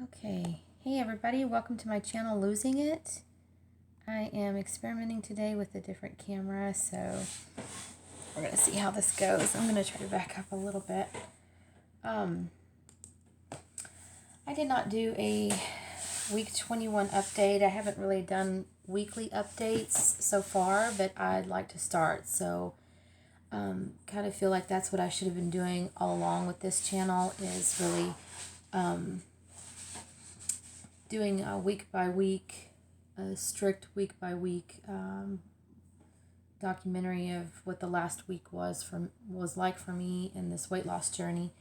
Okay, hey everybody, welcome to my channel Losing It. I am experimenting today with a different camera, so we're going to see how this goes. I'm going to try to back up a little bit. I did not do a week 21 update. I haven't really done weekly updates so far, but I'd like to start. So kind of feel like that's what I should have been doing all along with this channel, is really doing a week by week, a strict week by week documentary of what the last week was like for me in this weight loss journey.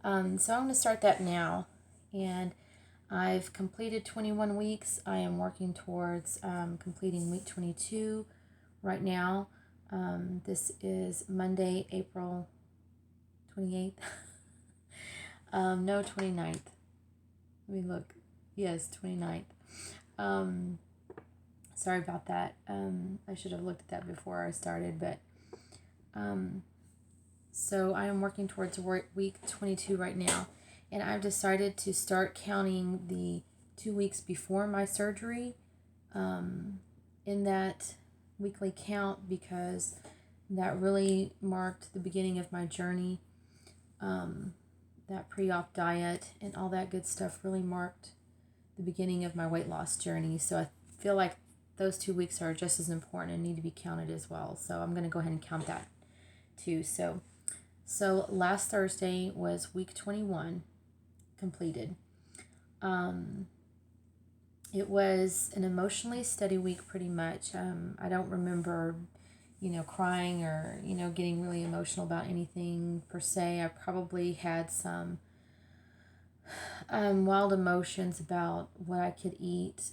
So I'm going to start that now, and I've completed 21 weeks. I am working towards completing week 22 right now. This is Monday, April 28th. No, 29th. Let me look. Yes, 29th. Sorry about that. I should have looked at that before I started, but so I am working towards week 22 right now, and I've decided to start counting the 2 weeks before my surgery in that weekly count, because that really marked the beginning of my journey. That pre-op diet and all that good stuff really marked the beginning of my weight loss journey. So I feel like those 2 weeks are just as important and need to be counted as well. So I'm going to go ahead and count that too. So last Thursday was week 21 completed. It was an emotionally steady week pretty much. I don't remember, crying or, getting really emotional about anything per se. I probably had some wild emotions about what I could eat,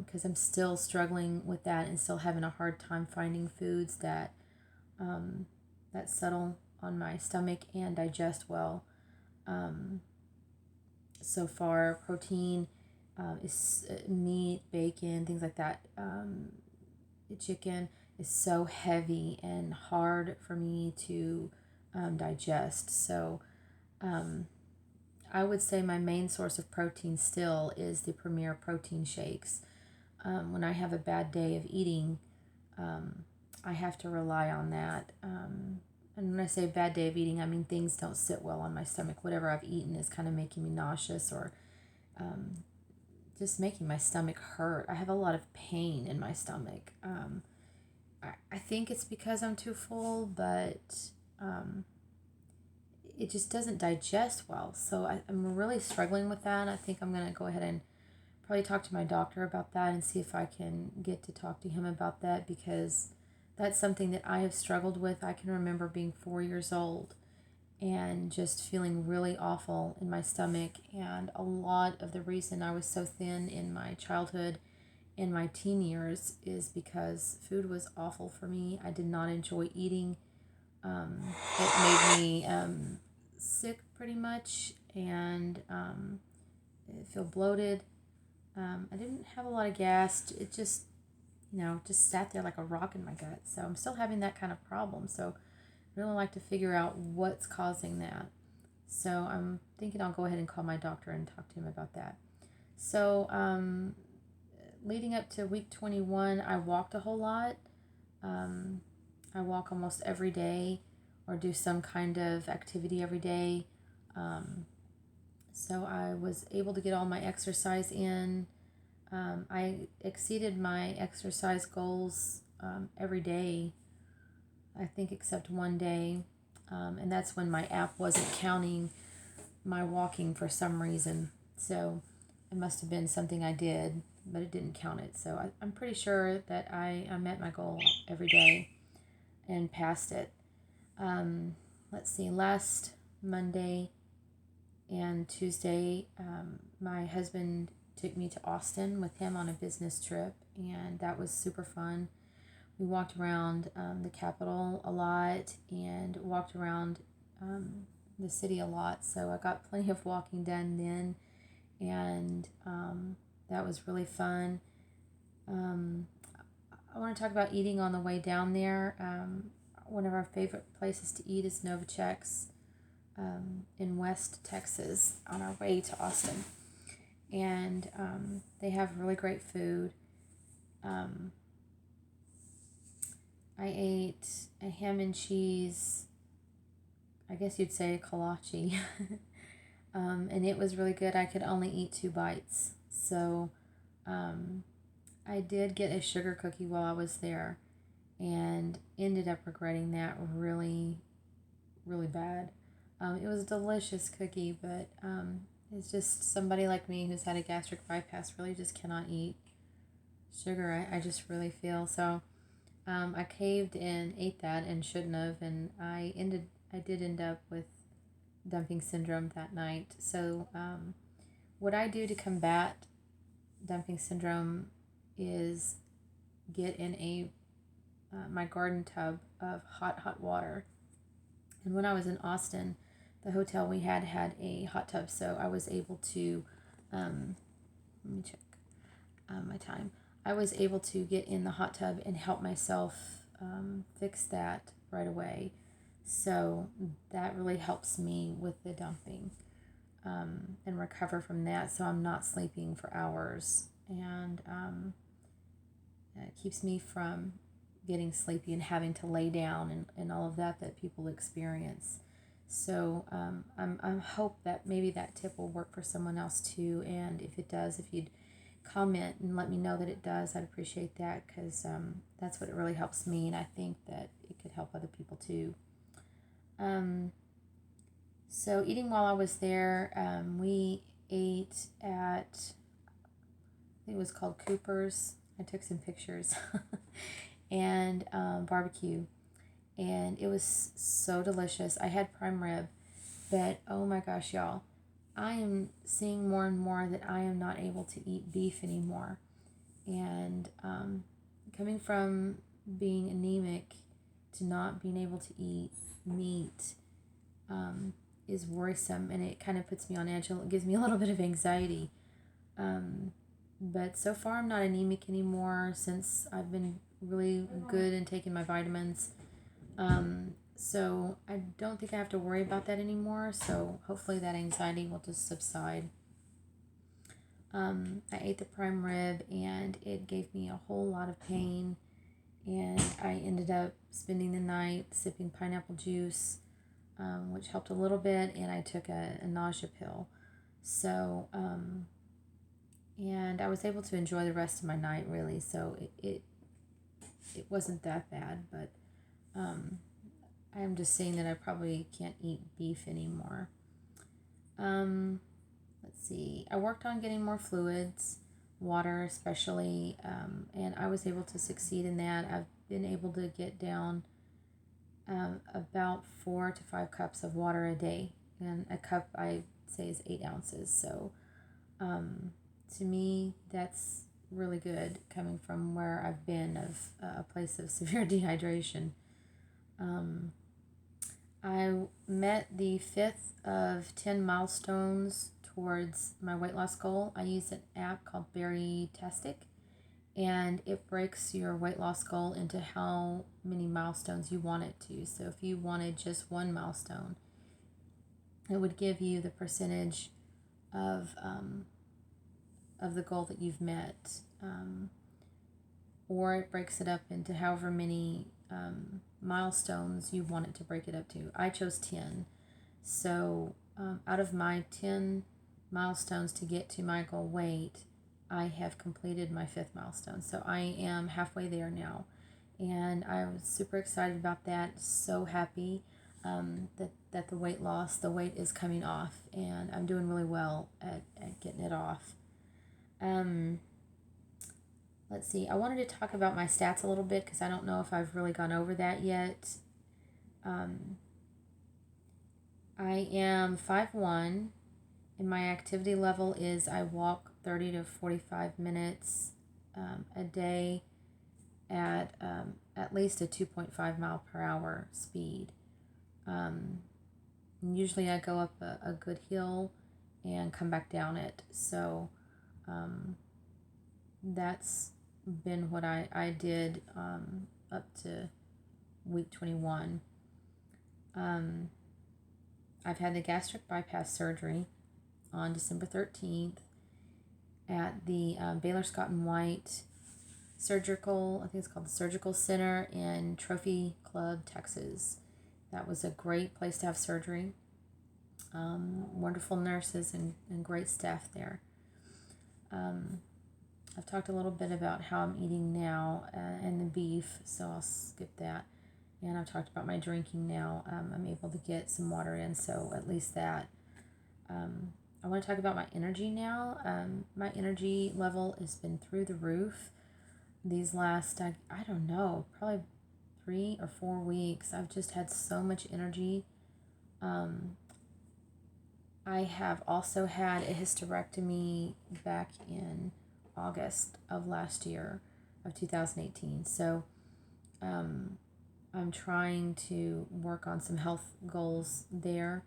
because I'm still struggling with that and still having a hard time finding foods that settle on my stomach and digest well. So far, protein is meat, bacon, things like that. Chicken is so heavy and hard for me to digest. So I would say my main source of protein still is the Premier protein shakes. When I have a bad day of eating, I have to rely on that. And when I say bad day of eating, I mean things don't sit well on my stomach. Whatever I've eaten is kind of making me nauseous, or just making my stomach hurt. I have a lot of pain in my stomach. I think it's because I'm too full, but it just doesn't digest well. So I'm really struggling with that. I think I'm going to go ahead and probably talk to my doctor about that and see if I can get to talk to him about that, because that's something that I have struggled with. I can remember being 4 years old and just feeling really awful in my stomach. And a lot of the reason I was so thin in my childhood and my teen years is because food was awful for me. I did not enjoy eating. It made me sick pretty much, and I feel bloated. I didn't have a lot of gas. It just, just sat there like a rock in my gut. So I'm still having that kind of problem. So I really like to figure out what's causing that. So I'm thinking I'll go ahead and call my doctor and talk to him about that. So leading up to week 21, I walked a whole lot. I walk almost every day, or do some kind of activity every day. So I was able to get all my exercise in. I exceeded my exercise goals every day, I think, except one day. And that's when my app wasn't counting my walking for some reason. So it must have been something I did, but it didn't count it. So I'm pretty sure that I met my goal every day and passed it. Let's see, last Monday and Tuesday, my husband took me to Austin with him on a business trip, and that was super fun. We walked around the Capitol a lot and walked around the city a lot, so I got plenty of walking done then, and that was really fun. I want to talk about eating on the way down there. One of our favorite places to eat is Novacek's in West Texas on our way to Austin. and they have really great food. Um, I ate a ham and cheese, I guess you'd say a kolache, and it was really good. I could only eat 2 bites. So um, I did get a sugar cookie while I was there and ended up regretting that really, really bad. It was a delicious cookie, but it's just somebody like me who's had a gastric bypass really just cannot eat sugar. I just really feel so. I caved and ate that and shouldn't have, and I did end up with dumping syndrome that night. So what I do to combat dumping syndrome is get in a my garden tub of hot water. And when I was in Austin, the hotel we had a hot tub, so I was able to let me check my time. I was able to get in the hot tub and help myself fix that right away. So that really helps me with the dumping and recover from that. So I'm not sleeping for hours, and it keeps me from getting sleepy and having to lay down and all of that people experience. So I'm hope that maybe that tip will work for someone else too. And if it does, if you'd comment and let me know that it does, I'd appreciate that, because that's what it really helps me, and I think that it could help other people too. So eating while I was there, we ate at, I think it was called Cooper's. I took some pictures. And barbecue, and it was so delicious. I had prime rib, but oh my gosh, y'all, I am seeing more and more that I am not able to eat beef anymore. And coming from being anemic to not being able to eat meat is worrisome, and it kind of puts me on edge. It gives me a little bit of anxiety. But so far, I'm not anemic anymore since I've been really good in taking my vitamins. So I don't think I have to worry about that anymore. So hopefully that anxiety will just subside. I ate the prime rib and it gave me a whole lot of pain. And I ended up spending the night sipping pineapple juice, which helped a little bit. And I took a nausea pill. So, and I was able to enjoy the rest of my night really. So it wasn't that bad, but I'm just saying that I probably can't eat beef anymore. Let's see. I worked on getting more fluids, water especially, and I was able to succeed in that. I've been able to get down about 4 to 5 cups of water a day, and a cup I say is 8 ounces. So to me, that's really good coming from where I've been of a place of severe dehydration. I met the fifth of 10 milestones towards my weight loss goal. I use an app called Berrytastic, and it breaks your weight loss goal into how many milestones you want it to. So if you wanted just one milestone, it would give you the percentage of the goal that you've met, or it breaks it up into however many milestones you want it to break it up to. I chose 10. So out of my 10 milestones to get to my goal weight, I have completed my 5th milestone. So I am halfway there now. And I was super excited about that. So happy that the the weight is coming off. And I'm doing really well at getting it off. Let's see. I wanted to talk about my stats a little bit because I don't know if I've really gone over that yet. I am 5'1", and my activity level is I walk 30 to 45 minutes a day at least a 2.5 mile per hour speed. Usually I go up a good hill and come back down it. So that's been what I did up to week 21. I've had the gastric bypass surgery on December 13th, at the Baylor Scott and White Surgical, I think it's called the Surgical Center in Trophy Club, Texas. That was a great place to have surgery. Wonderful nurses and great staff there. I've talked a little bit about how I'm eating now and the beef, so I'll skip that. And I've talked about my drinking now. I'm able to get some water in, so at least that. I want to talk about my energy now. My energy level has been through the roof these last, I don't know, probably 3 or 4 weeks. I've just had so much energy. I have also had a hysterectomy back in August of last year, of 2018. So I'm trying to work on some health goals there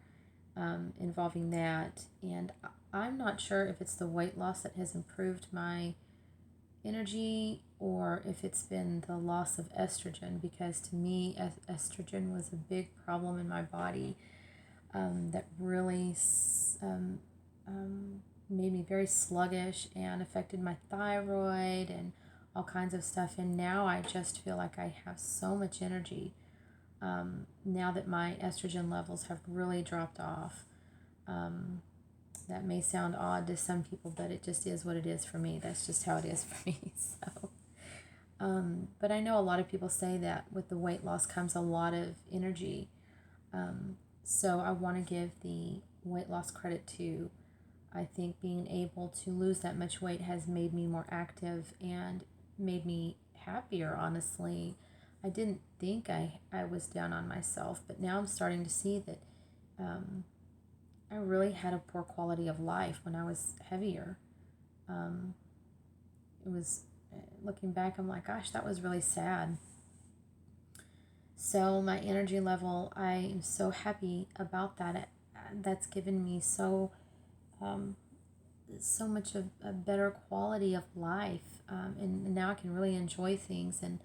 involving that. And I'm not sure if it's the weight loss that has improved my energy or if it's been the loss of estrogen, because to me, estrogen was a big problem in my body that really made me very sluggish and affected my thyroid and all kinds of stuff. And now I just feel like I have so much energy now that my estrogen levels have really dropped off. That may sound odd to some people, but it just is what it is for me. That's just how it is for me. So, but I know a lot of people say that with the weight loss comes a lot of energy. So I want to give the weight loss credit to, I think being able to lose that much weight has made me more active and made me happier, honestly. I didn't think I was down on myself, but now I'm starting to see that I really had a poor quality of life when I was heavier. It was, looking back, I'm like, gosh, that was really sad. So my energy level, I am so happy about that. That's given me um, so much of a better quality of life, and now I can really enjoy things, and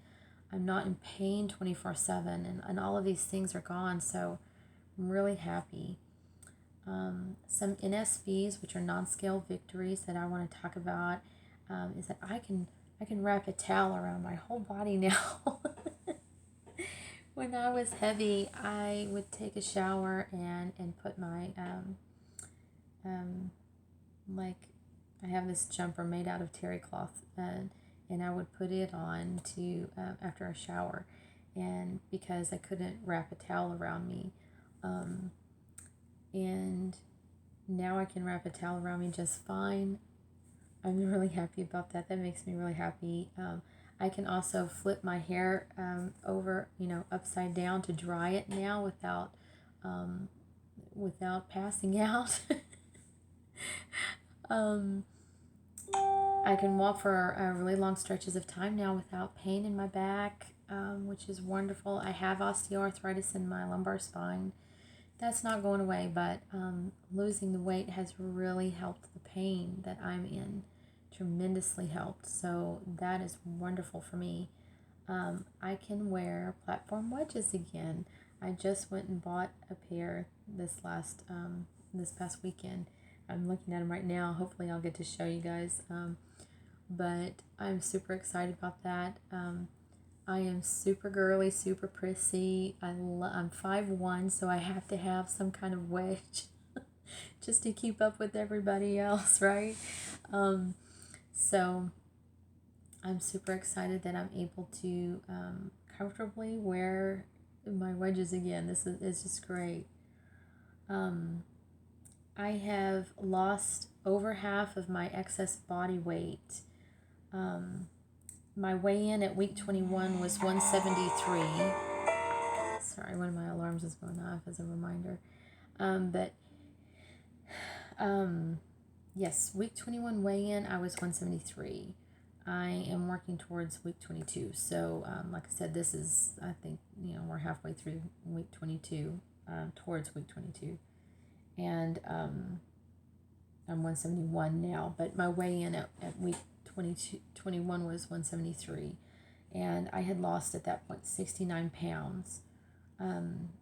I'm not in pain 24/7, and all of these things are gone. So I'm really happy. Some NSVs, which are non-scale victories, that I want to talk about, is that I can wrap a towel around my whole body now. When I was heavy, I would take a shower and put my like, I have this jumper made out of terry cloth, and I would put it on to after a shower, and because I couldn't wrap a towel around me, and now I can wrap a towel around me just fine. I'm really happy about that. That makes me really happy. I can also flip my hair over, upside down to dry it now without passing out. um, I can walk for really long stretches of time now without pain in my back, which is wonderful. I have osteoarthritis in my lumbar spine. That's not going away, but losing the weight has really helped the pain that I'm in, tremendously helped. So that is wonderful for me. I can wear platform wedges again. I just went and bought a pair this past weekend. I'm looking at them right now. Hopefully I'll get to show you guys. But I'm super excited about that. I am super girly, super prissy. I'm 5'1", so I have to have some kind of wedge just to keep up with everybody else, right? So I'm super excited that I'm able to comfortably wear my wedges again. This is just great. I have lost over half of my excess body weight. My weigh-in at week 21 was 173. Sorry, one of my alarms is going off as a reminder. Yes, week 21 weigh-in, I was 173. I am working towards week 22. So, like I said, this is, I think, we're halfway through week 22, towards week 22. And I'm 171 now, but my weigh-in at week 21 was 173. And I had lost at that point 69 pounds.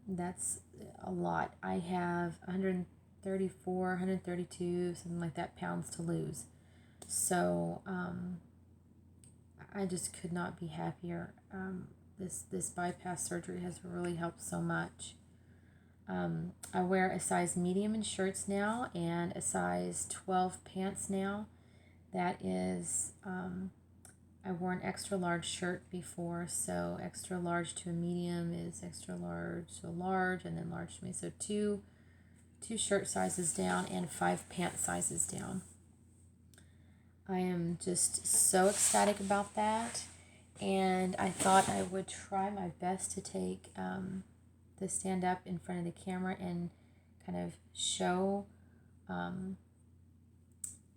That's a lot. I have 134, 132, something like that, pounds to lose. So I just could not be happier. This bypass surgery has really helped so much. I wear a size medium in shirts now and a size 12 pants now. That is, I wore an extra large shirt before, so extra large to a medium is extra large to a large, and then large to me. So two shirt sizes down and 5 pant sizes down. I am just so ecstatic about that, and I thought I would try my best to take to stand up in front of the camera and kind of show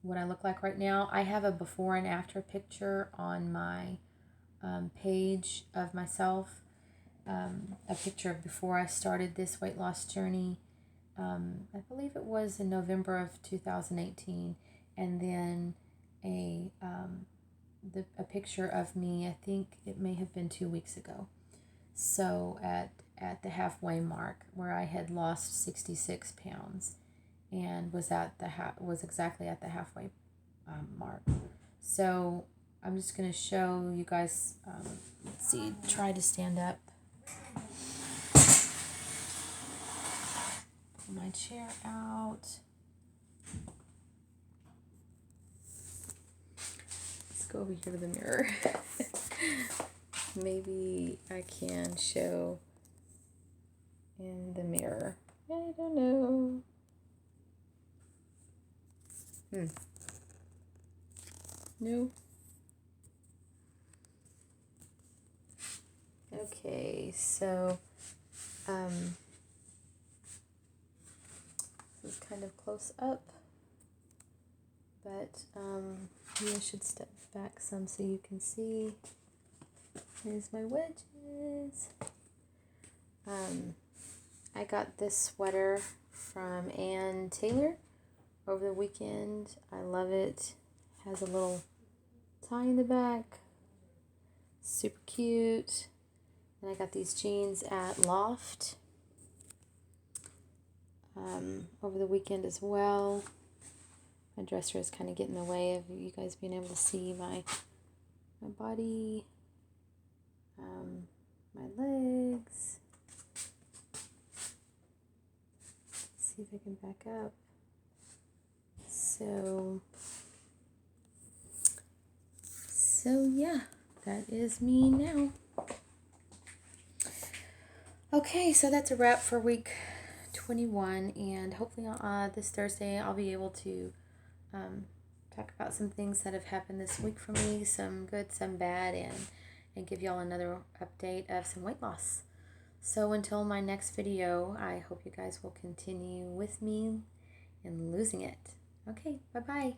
what I look like right now. I have a before and after picture on my page of myself, a picture of before I started this weight loss journey. I believe it was in November of 2018, and then a picture of me, I think it may have been 2 weeks ago. So at the halfway mark, where I had lost 66 pounds and was exactly at the halfway mark. So I'm just going to show you guys, let's see, try to stand up. Pull my chair out. Let's go over here to the mirror. Maybe I can show in the mirror. I don't know. No. Okay, so this is kind of close up, but maybe I should step back some so you can see. Here's my wedges. I got this sweater from Ann Taylor over the weekend. I love it. Has a little tie in the back. Super cute. And I got these jeans at Loft over the weekend as well. My dresser is kind of getting in the way of you guys being able to see my body, my legs. Let's see if I can back up. So yeah, that is me now. Okay, so that's a wrap for week 21, and hopefully this Thursday I'll be able to talk about some things that have happened this week for me, some good, some bad, and give y'all another update of some weight loss. So until my next video, I hope you guys will continue with me in losing it. Okay, bye-bye.